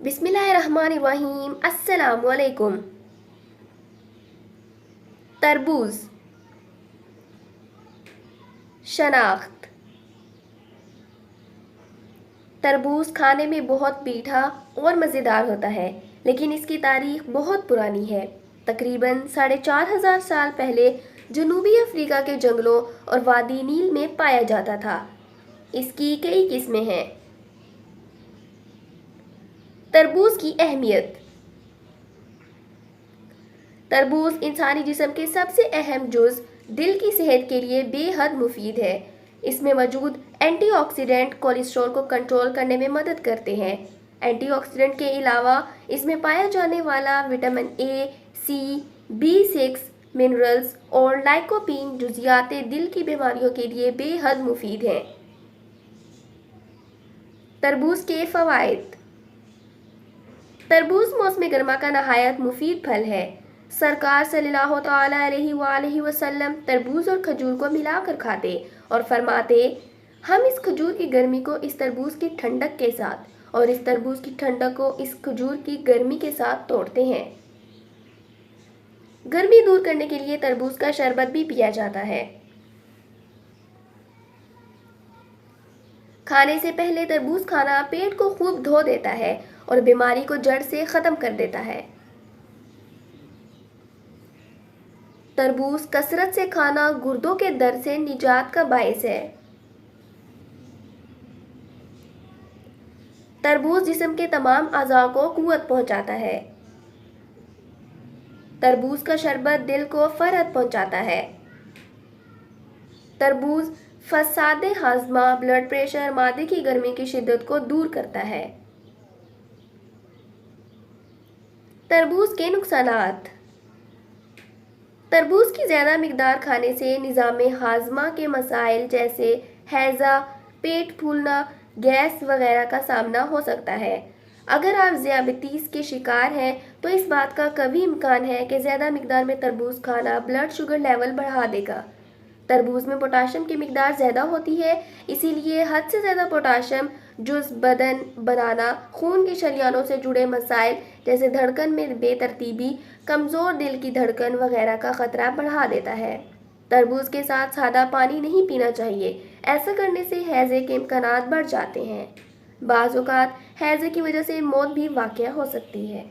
بسم اللہ الرحمن الرحیم۔ السلام علیکم۔ تربوز، شناخت۔ تربوز کھانے میں بہت میٹھا اور مزیدار ہوتا ہے، لیکن اس کی تاریخ بہت پرانی ہے۔ تقریباً 4500 سال پہلے جنوبی افریقہ کے جنگلوں اور وادی نیل میں پایا جاتا تھا۔ اس کی کئی قسمیں ہیں۔ تربوز کی اہمیت۔ تربوز انسانی جسم کے سب سے اہم جز دل کی صحت کے لیے بے حد مفید ہے۔ اس میں موجود اینٹی آکسیڈنٹ کولیسٹرول کو کنٹرول کرنے میں مدد کرتے ہیں۔ اینٹی آکسیڈنٹ کے علاوہ اس میں پایا جانے والا vitamin A, C, B6، minerals اور لائکوپین جزیئات دل کی بیماریوں کے لیے بے حد مفید ہیں۔ تربوز کے فوائد۔ تربوز موسم گرما کا نہایت مفید پھل ہے۔ سرکار صلی اللہ تعالیٰ علیہ وآلہ وسلم تربوز اور کھجور کو ملا کر کھاتے اور فرماتے، ہم اس کھجور کی گرمی کو اس تربوز کی ٹھنڈک کے ساتھ اور اس تربوز کی ٹھنڈک کو اس کھجور کی گرمی کے ساتھ توڑتے ہیں۔ گرمی دور کرنے کے لیے تربوز کا شربت بھی پیا جاتا ہے۔ کھانے سے پہلے تربوز کھانا پیٹ کو خوب دھو دیتا ہے اور بیماری کو جڑ سے ختم کر دیتا ہے۔ تربوز کثرت سے کھانا گردوں کے درد سے نجات کا باعث ہے۔ تربوز جسم کے تمام اعضاء کو قوت پہنچاتا ہے۔ تربوز کا شربت دل کو فرحت پہنچاتا ہے۔ تربوز فساد ہاضمہ، بلڈ پریشر، معدے کی گرمی کی شدت کو دور کرتا ہے۔ تربوز کے نقصانات۔ تربوز کی زیادہ مقدار کھانے سے نظام ہاضمہ کے مسائل جیسے ہیضہ، پیٹ پھولنا، گیس وغیرہ کا سامنا ہو سکتا ہے۔ اگر آپ ذیابیطس کے شکار ہیں تو اس بات کا قوی امکان ہے کہ زیادہ مقدار میں تربوز کھانا بلڈ شوگر لیول بڑھا دے گا۔ تربوز میں پوٹاشیم کی مقدار زیادہ ہوتی ہے، اسی لیے حد سے زیادہ پوٹاشیم جزو بدن بنانا خون کی شریانوں سے جڑے مسائل جیسے دھڑکن میں بے ترتیبی، کمزور دل کی دھڑکن وغیرہ کا خطرہ بڑھا دیتا ہے۔ تربوز کے ساتھ سادہ پانی نہیں پینا چاہیے، ایسا کرنے سے ہیضے کے امکانات بڑھ جاتے ہیں۔ بعض اوقات ہیضے کی وجہ سے موت بھی واقع ہو سکتی ہے۔